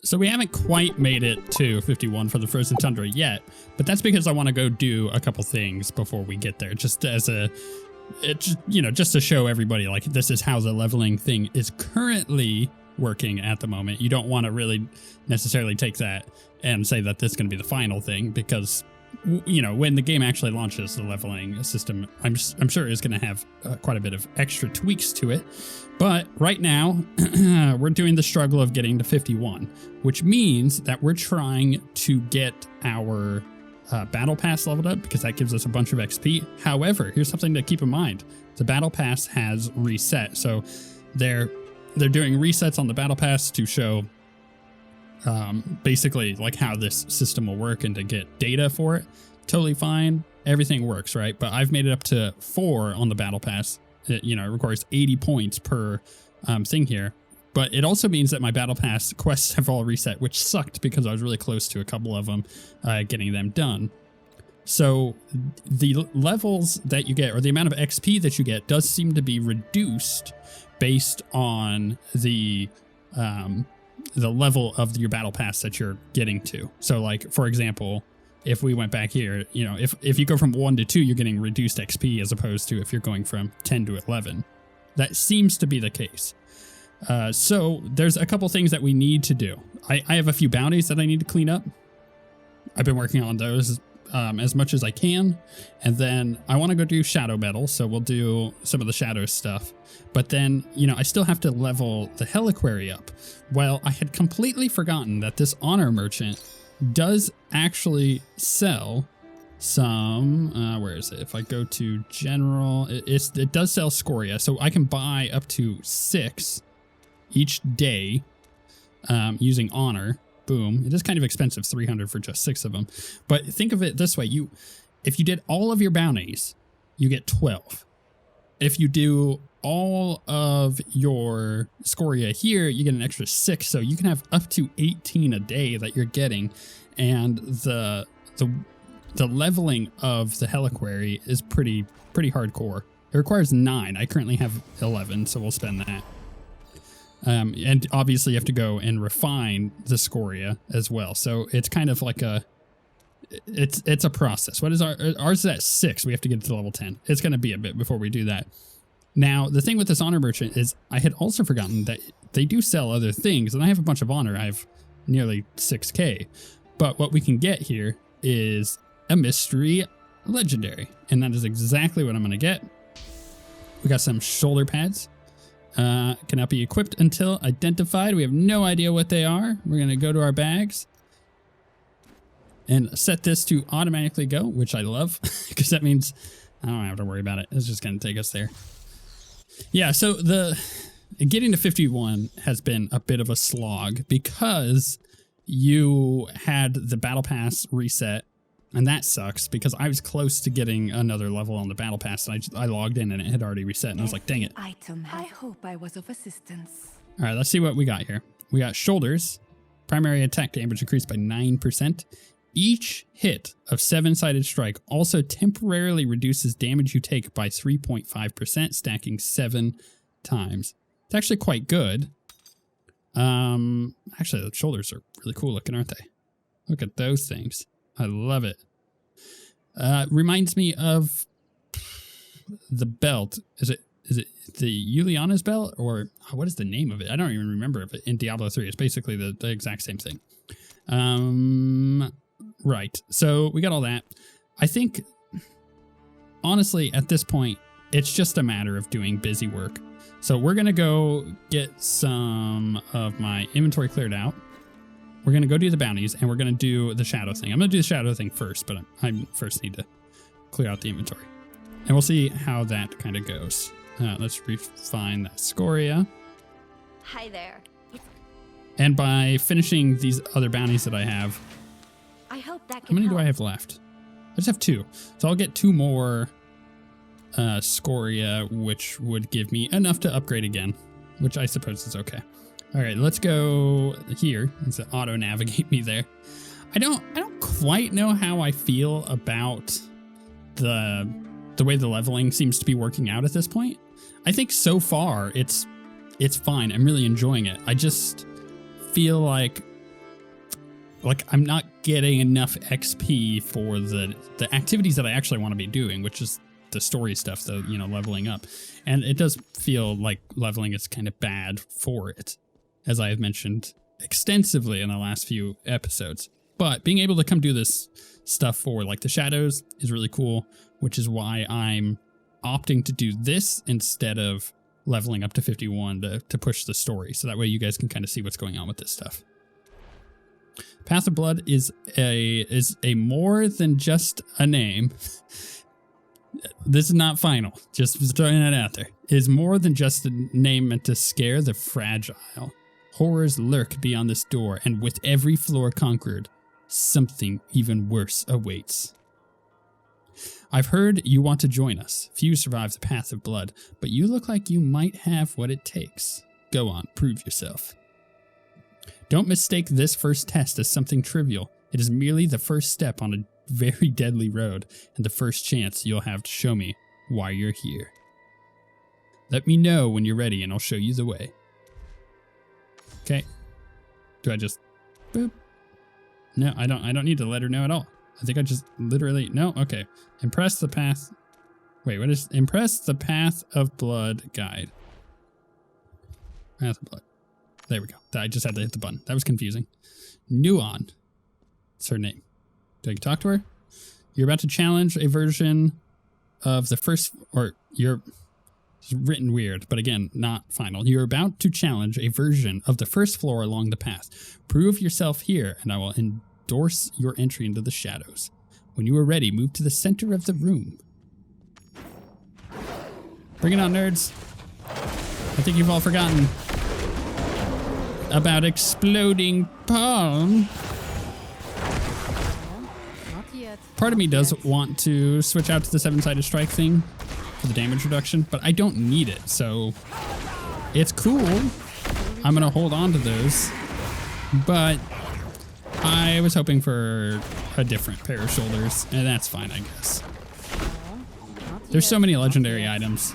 So we haven't quite made it to 51 for the Frozen Tundra yet, but that's because I want to go do a couple things before we get there, just as just to show everybody, like, this is how the leveling thing is currently working at the moment. You don't want to really necessarily take that and say that this is going to be the final thing, because when the game actually launches, the leveling system, I'm sure is going to have quite a bit of extra tweaks to it. But right now, we're doing the struggle of getting to 51, which means that we're trying to get our battle pass leveled up, because that gives us a bunch of XP. However, here's something to keep in mind. The battle pass has reset. So they're doing resets on the battle pass to show basically like how this system will work and to get data for it. Totally fine. Everything works, right? But I've made it up to 4 on the battle pass. It requires 80 points per thing here. But it also means that my battle pass quests have all reset, which sucked because I was really close to a couple of them getting them done. So the levels that you get, or the amount of XP that you get, does seem to be reduced based on the level of your battle pass that you're getting to. So, like, for example, if we went back here, if you go from 1 to 2, you're getting reduced XP as opposed to if you're going from 10 to 11. That seems to be the case. So there's a couple things that we need to do. I have a few bounties that I need to clean up. I've been working on those as much as I can. And then I want to go do shadow battle. So we'll do some of the shadow stuff. But then, I still have to level the Heliquary up. Well, I had completely forgotten that this honor merchant does actually sell some, where is it? If I go to general, it does sell scoria. So I can buy up to 6 each day using honor. Boom. It is kind of expensive, 300 for just 6 of them. But think of it this way. If you did all of your bounties, you get 12. If you do all of your scoria here, you get an extra 6. So you can have up to 18 a day that you're getting. And the leveling of the Heliquary is pretty hardcore. It requires 9. I currently have 11, so we'll spend that. And obviously you have to go and refine the scoria as well. So it's kind of like it's a process. What is ours is at 6. We have to get to level 10. It's going to be a bit before we do that. Now, the thing with this honor merchant is I had also forgotten that they do sell other things, and I have a bunch of honor. I have nearly 6K. But what we can get here is a mystery legendary, and that is exactly what I'm going to get. We got some shoulder pads. Cannot be equipped until identified. We have no idea what they are. We're going to go to our bags and set this to automatically go, which I love because that means I don't have to worry about it. It's just going to take us there. Yeah, so getting to 51 has been a bit of a slog because you had the battle pass reset, and that sucks because I was close to getting another level on the battle pass, and I logged in and it had already reset, and I was like, dang it. Item. I hope I was of assistance. All right, let's see what we got here. We got shoulders. Primary attack damage increased by 9%. Each hit of 7-sided strike also temporarily reduces damage you take by 3.5%, stacking 7 times. It's actually quite good. Actually, the shoulders are really cool looking, aren't they? Look at those things. I love it. Reminds me of the belt. Is it the Juliana's belt, or what is the name of it? I don't even remember if it in Diablo 3. It's basically the exact same thing. Right. So we got all that. I think, honestly, at this point, it's just a matter of doing busy work. So we're going to go get some of my inventory cleared out. We're going to go do the bounties, and we're going to do the shadow thing. I'm going to do the shadow thing first, but I first need to clear out the inventory. And we'll see how that kind of goes. Let's refine that scoria. Hi there. And by finishing these other bounties that I have, I hope that can how many help. do I have left? I just have 2. So I'll get 2 more scoria, which would give me enough to upgrade again, which I suppose is okay. All right, let's go here. Let's auto navigate me there. I don't quite know how I feel about the way the leveling seems to be working out at this point. I think so far it's fine. I'm really enjoying it. I just feel like like I'm not getting enough XP for the activities that I actually want to be doing, which is the story stuff, the, you know, leveling up. And it does feel like leveling is kind of bad for it, as I have mentioned extensively in the last few episodes. But being able to come do this stuff for like the shadows is really cool, which is why I'm opting to do this instead of leveling up to 51 to push the story. So that way you guys can kind of see what's going on with this stuff. Path of Blood is a more than just a name. This is not final, just throwing it out there. It is more than just a name meant to scare the fragile. Horrors lurk beyond this door, and with every floor conquered, something even worse awaits. I've heard you want to join us. Few survive the Path of Blood, but you look like you might have what it takes. Go on, prove yourself. Don't mistake this first test as something trivial. It is merely the first step on a very deadly road, and the first chance you'll have to show me why you're here. Let me know when you're ready, and I'll show you the way. Okay. Do I just boop? No, I don't need to let her know at all. I think I just literally no. Okay. Impress the path. Wait, what is impress the Path of Blood guide? Path of Blood. There we go. I just had to hit the button. That was confusing. Nuon. That's her name. Do I talk to her? You're about to challenge a version of the first, or you're, it's written weird, but again, not final. You're about to challenge a version of the first floor along the path. Prove yourself here, and I will endorse your entry into the shadows. When you are ready, move to the center of the room. Bring it on, nerds. I think you've all forgotten about Exploding Palm. Part of me does want to switch out to the 7-sided strike thing for the damage reduction, but I don't need it, so it's cool. I'm gonna hold on to those, but I was hoping for a different pair of shoulders, and that's fine, I guess. There's so many legendary items.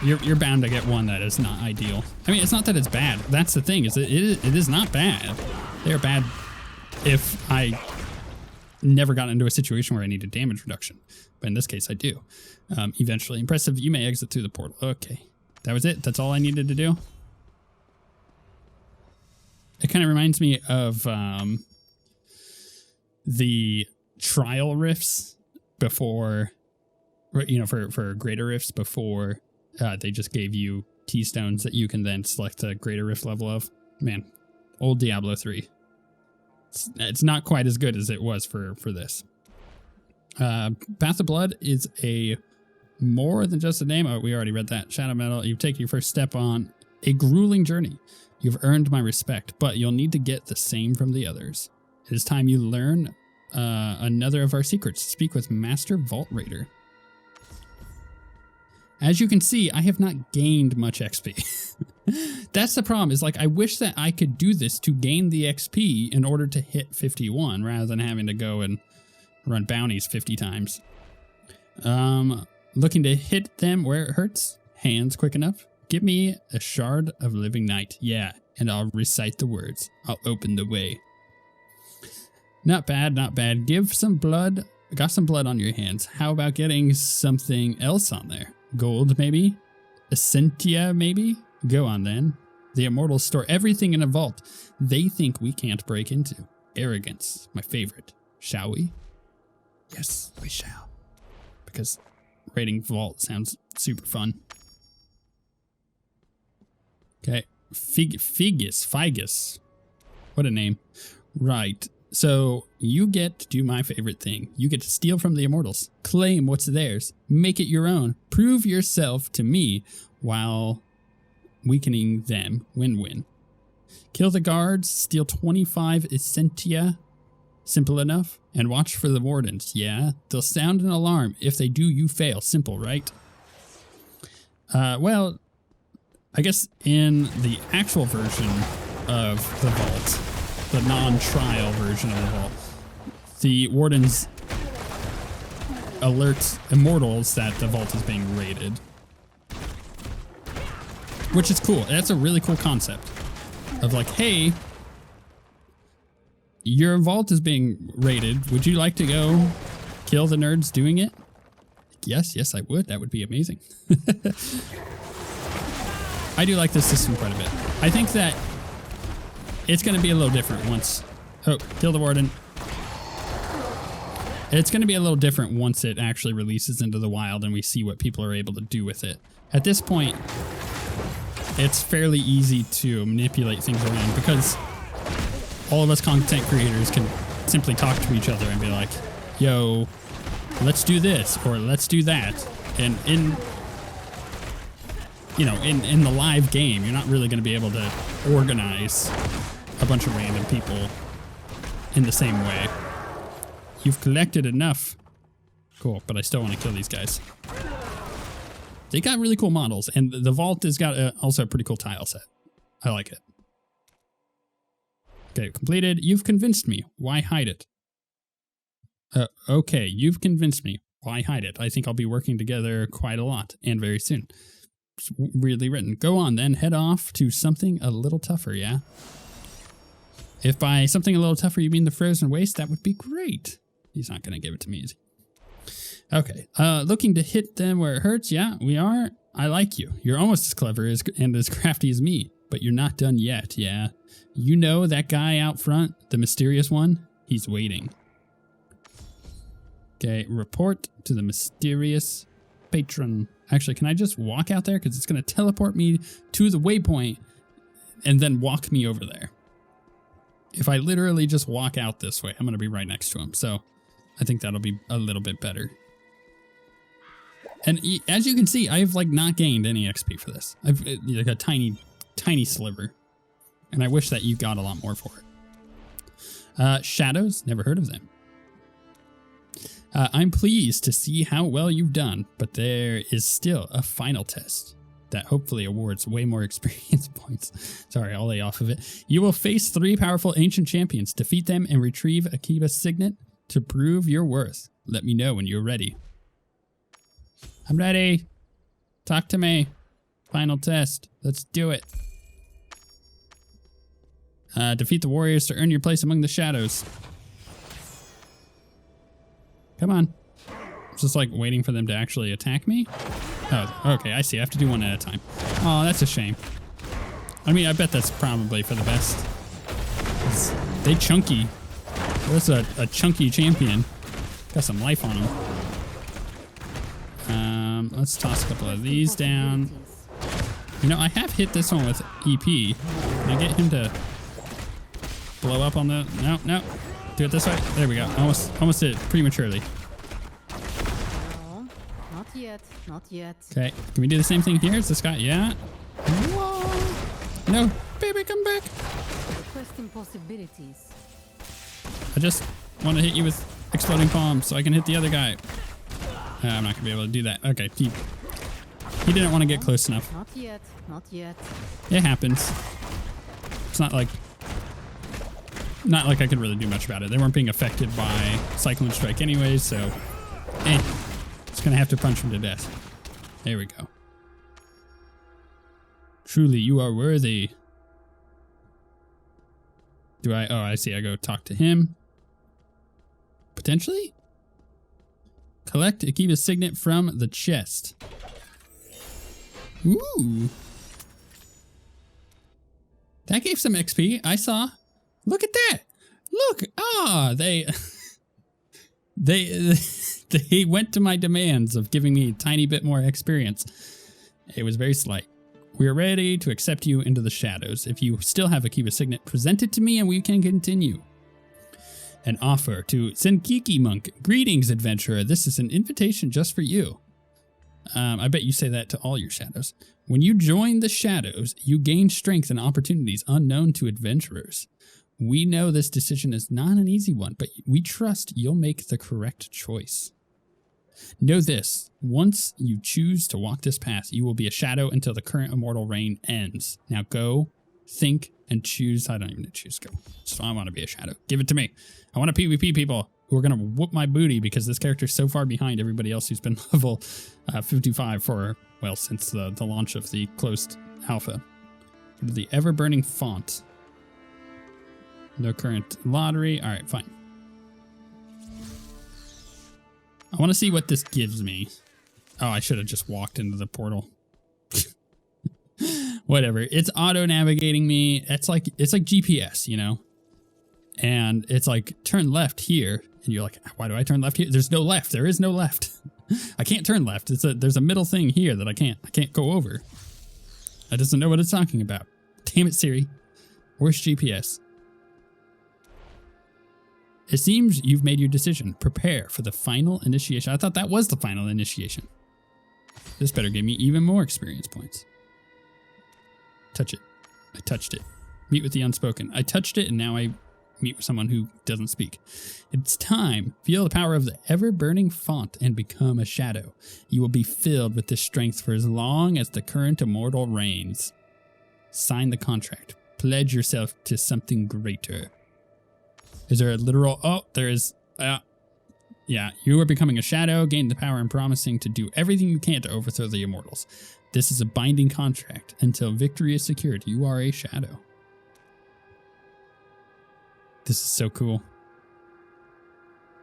You're bound to get one that is not ideal. I mean, it's not that it's bad. That's the thing, is it is not bad. They're bad if I never got into a situation where I needed damage reduction. But in this case, I do. Eventually. Impressive, you may exit through the portal. Okay. That was it? That's all I needed to do? It kind of reminds me of the trial rifts before, you know, for greater rifts before they just gave you keystones that you can then select a greater rift level of. Man, old Diablo 3. It's not quite as good as it was for this. Path of Blood is a more than just a name. Oh, we already read that. Shadow Metal. You've taken your first step on a grueling journey. You've earned my respect, but you'll need to get the same from the others. It is time you learn another of our secrets. Speak with Master Vault Raider. As you can see, I have not gained much XP. That's the problem, is like I wish that I could do this to gain the XP in order to hit 51 rather than having to go and run bounties 50 times. Looking to hit them where it hurts? Hands quick enough? Give me a shard of living night. Yeah, and I'll recite the words. I'll open the way. Not bad, not bad. Give some blood. Got some blood on your hands. How about getting something else on there? Gold, maybe? Essentia, maybe? Go on, then. The Immortals store everything in a vault they think we can't break into. Arrogance, my favorite. Shall we? Yes, we shall. Because raiding vault sounds super fun. Okay. Figus. What a name. Right. So you get to do my favorite thing. You get to steal from the Immortals, claim what's theirs, make it your own, prove yourself to me while weakening them. Win-win. Kill the guards, steal 25 Essentia. Simple enough. And watch for the wardens. Yeah, they'll sound an alarm. If they do, you fail. Simple, right? Well, I guess in the actual version of the vault, the non-trial version of the vault, the wardens alert Immortals that the vault is being raided. Which is cool. That's a really cool concept. Of like, hey, your vault is being raided. Would you like to go kill the nerds doing it? Yes, I would. That would be amazing. I do like this system quite a bit. I think that it's going to be a little different once... Oh, kill the warden. It's going to be a little different once it actually releases into the wild and we see what people are able to do with it. At this point, it's fairly easy to manipulate things around because all of us content creators can simply talk to each other and be like, yo, let's do this or let's do that. And in the live game, you're not really going to be able to organize a bunch of random people in the same way. You've collected enough. Cool, but I still want to kill these guys. They got really cool models, and the vault has got also a pretty cool tile set. I like it. Okay, completed. You've convinced me. Why hide it? Okay, you've convinced me. Why hide it? I think I'll be working together quite a lot, and very soon. It's weirdly written. Go on, then. Head off to something a little tougher, yeah? If by something a little tougher you mean the frozen waste, that would be great. He's not going to give it to me, is he? Okay. Looking to hit them where it hurts. Yeah, we are. I like you. You're almost as clever and as crafty as me, but you're not done yet, yeah? You know that guy out front, the mysterious one? He's waiting. Okay, report to the mysterious patron. Actually, can I just walk out there? Because it's going to teleport me to the waypoint and then walk me over there. If I literally just walk out this way, I'm going to be right next to him. So I think that'll be a little bit better. And as you can see, I've like not gained any XP for this. I've like a tiny sliver. And I wish that you got a lot more for it. Shadows, never heard of them. I'm pleased to see how well you've done, but there is still a final test that hopefully awards way more experience points. Sorry, I'll lay off of it. You will face 3 powerful ancient champions. Defeat them and retrieve Akiba's signet to prove your worth. Let me know when you're ready. I'm ready. Talk to me. Final test. Let's do it. Defeat the warriors to earn your place among the shadows. Come on. It's just like waiting for them to actually attack me. Oh, okay, I see. I have to do one at a time. Oh, that's a shame. I mean, I bet that's probably for the best. They chunky. That's a chunky champion. Got some life on him. Let's toss a couple of these down. You know, I have hit this one with EP. Can I get him to blow up on the... No. Do it this way. There we go. Almost did it prematurely. No, not yet. Okay. Can we do the same thing here? Is this guy? Yeah. Whoa. No. Baby, come back. Requesting possibilities. I just want to hit you with exploding palms so I can hit the other guy. I'm not going to be able to do that. Okay. He didn't want to get close enough. Not yet. It happens. It's not like I could really do much about it. They weren't being affected by Cycle of Strife anyways, so just gonna have to punch him to death. There we go. Truly, you are worthy. Do I? Oh, I see. I go talk to him. Potentially? Collect Akiba's signet from the chest. Ooh. That gave some XP. I saw. Look at that. Look. Ah, they went to my demands of giving me a tiny bit more experience. It was very slight. We are ready to accept you into the shadows. If you still have Akiba's signet, present it to me and we can continue. An offer to Senkiki Monk. Greetings, adventurer. This is an invitation just for you. I bet you say that to all your shadows. When you join the shadows, you gain strength and opportunities unknown to adventurers. We know this decision is not an easy one, but we trust you'll make the correct choice. Know this, once you choose to walk this path, you will be a shadow until the current immortal reign ends. Now go, think, and choose. I don't even choose. Go. So I want to be a shadow. Give it to me. I want to PvP people who are going to whoop my booty because this character's so far behind everybody else who's been level 55 for, well, since the launch of the closed alpha. The ever-burning font. No current lottery. All right, fine. I want to see what this gives me. Oh, I should have just walked into the portal. Whatever. It's auto navigating me. It's like GPS, you know? And it's like turn left here. And you're like, why do I turn left here? There's no left. There is no left. I can't turn left. There's a middle thing here that I can't go over. It doesn't know what it's talking about. Damn it, Siri. Where's GPS? It seems you've made your decision. Prepare for the final initiation. I thought that was the final initiation. This better give me even more experience points. Touch it. I touched it. Meet with the unspoken. I touched it and now I meet with someone who doesn't speak. It's time. Feel the power of the ever-burning font and become a shadow. You will be filled with this strength for as long as the current immortal reigns. Sign the contract. Pledge yourself to something greater. Is there a literal... Oh, there is... Yeah, you are becoming a shadow, gain the power and promising to do everything you can to overthrow the immortals. This is a binding contract. Until victory is secured, you are a shadow. This is so cool.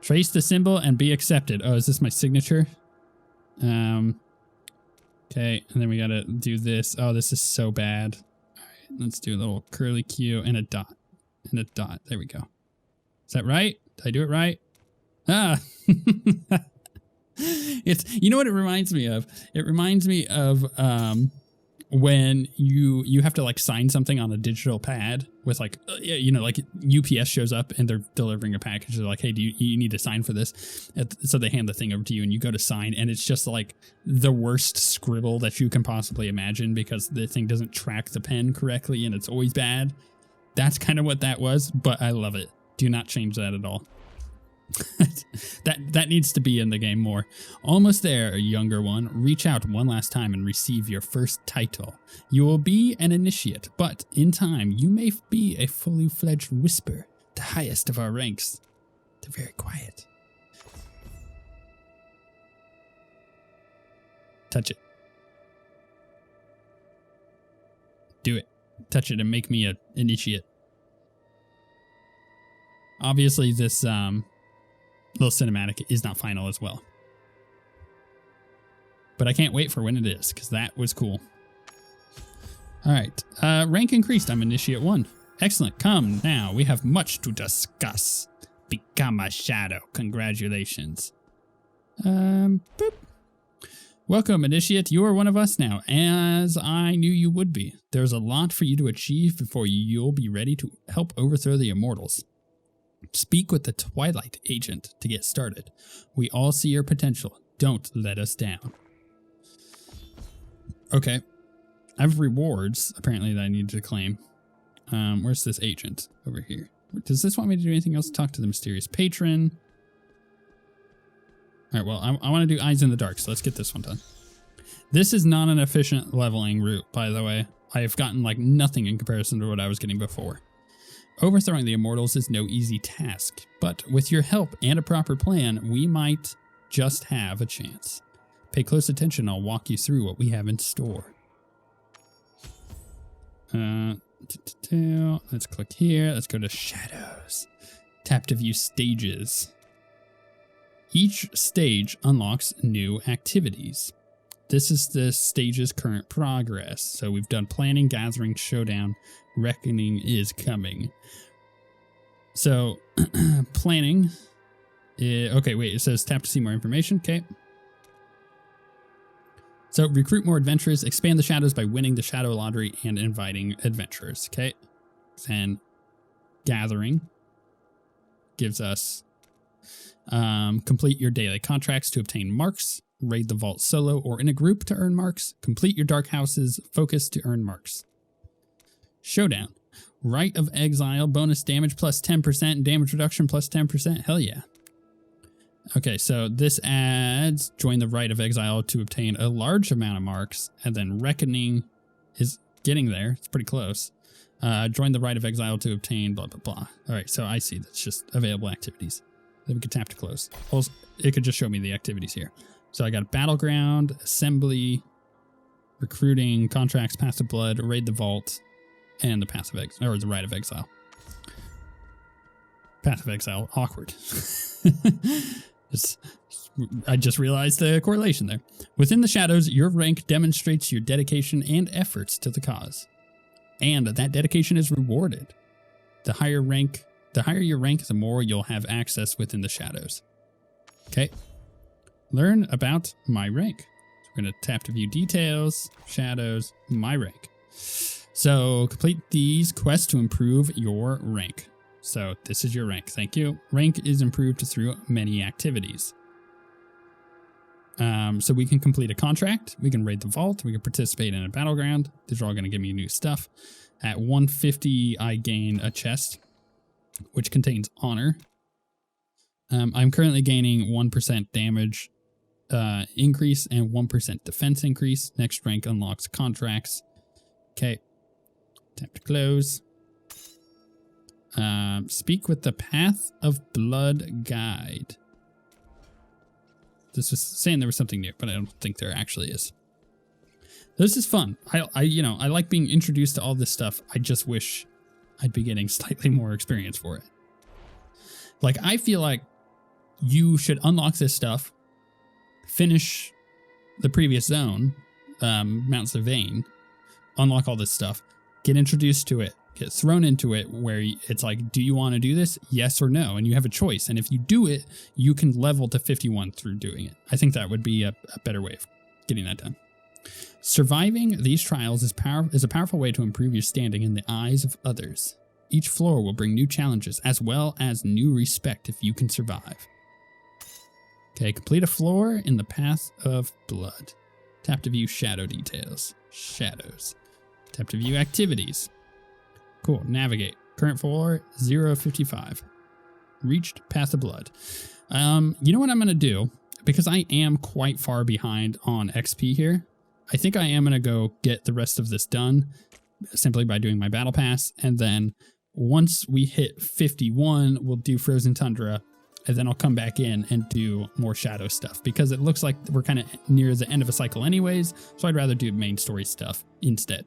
Trace the symbol and be accepted. Oh, is this my signature? Okay, and then we gotta do this. Oh, this is so bad. All right, let's do a little curly Q and a dot. And a dot. There we go. Is that right? Did I do it right? Ah. It's, you know what it reminds me of? It reminds me of when you have to like sign something on a digital pad with like, you know, like UPS shows up and they're delivering a package. They're like, hey, you need to sign for this? So they hand the thing over to you and you go to sign and it's just like the worst scribble that you can possibly imagine because the thing doesn't track the pen correctly and it's always bad. That's kind of what that was, but I love it. Do not change that at all. that needs to be in the game more. Almost there, a younger one. Reach out one last time and receive your first title. You will be an initiate, but in time you may be a fully fledged whisper, the highest of our ranks. They're very quiet. Touch it. Do it. Touch it and make me an initiate. Obviously, this little cinematic is not final as well. But I can't wait for when it is, because that was cool. All right. Rank increased. I'm Initiate 1. Excellent. Come now. We have much to discuss. Become a shadow. Congratulations. Boop. Welcome, Initiate. You are one of us now, as I knew you would be. There's a lot for you to achieve before you'll be ready to help overthrow the immortals. Speak with the Twilight Agent to get started. We all see your potential. Don't let us down. Okay. I have rewards, apparently, that I need to claim. Where's this agent? Over here. Does this want me to do anything else? Talk to the mysterious patron. All right, well, I want to do Eyes in the Dark, so let's get this one done. This is not an efficient leveling route, by the way. I have gotten, like, nothing in comparison to what I was getting before. Overthrowing the immortals is no easy task, but with your help and a proper plan, we might just have a chance. Pay close attention, I'll walk you through what we have in store. Let's click here, let's go to Shadows. Tap to view stages. Each stage unlocks new activities. This is the stage's current progress. So we've done planning, gathering, showdown, reckoning is coming. So planning. Okay, wait, it says tap to see more information. Okay. So recruit more adventurers, expand the shadows by winning the shadow lottery and inviting adventurers. Okay. Then gathering gives us complete your daily contracts to obtain marks. Raid the vault solo or in a group to earn marks. Complete your dark houses focus to earn marks. Showdown. Rite of Exile, bonus damage plus 10% and damage reduction plus 10%. Hell yeah. Okay, so this adds join the Rite of Exile to obtain a large amount of marks, and then Reckoning is getting there. It's pretty close. Join the Rite of Exile to obtain blah, blah, blah. All right, so I see that's just available activities. Then we can tap to close. Also, it could just show me the activities here. So I got Battleground, Assembly, Recruiting, Contracts, Passive Blood, Raid the Vault, and the Passive Exile, or the Rite of Exile. Path of Exile, awkward. I just realized the correlation there. Within the shadows, your rank demonstrates your dedication and efforts to the cause. And that dedication is rewarded. The higher your rank, the more you'll have access within the shadows. Okay. Learn about my rank. So we're going to tap to view details, shadows, my rank. So complete these quests to improve your rank. So this is your rank. Thank you. Rank is improved through many activities. So we can complete a contract. We can raid the vault. We can participate in a battleground. These are all going to give me new stuff. At 150, I gain a chest, which contains honor. I'm currently gaining 1% damage increase and 1% defense increase. Next rank unlocks contracts. Okay. Tap to close. Speak with the Path of Blood guide. This was saying there was something new, but I don't think there actually is. This is fun. I like being introduced to all this stuff. I just wish I'd be getting slightly more experience for it. Like, I feel like you should unlock this stuff, finish the previous zone, Mount Sylvain, unlock all this stuff, get introduced to it, get thrown into it where it's like, do you want to do this? Yes or no. And you have a choice. And if you do it, you can level to 51 through doing it. I think that would be a better way of getting that done. Surviving these trials is a powerful way to improve your standing in the eyes of others. Each floor will bring new challenges as well as new respect if you can survive. Okay, complete a floor in the Path of Blood. Tap to view shadow details. Shadows. Tap to view activities. Cool. Navigate. Current floor 055. Reached Path of Blood. You know what I'm going to do? Because I am quite far behind on XP here, I think I am going to go get the rest of this done simply by doing my battle pass. And then once we hit 51, we'll do Frozen Tundra. And then I'll come back in and do more shadow stuff because it looks like we're kind of near the end of a cycle anyways. So I'd rather do main story stuff instead.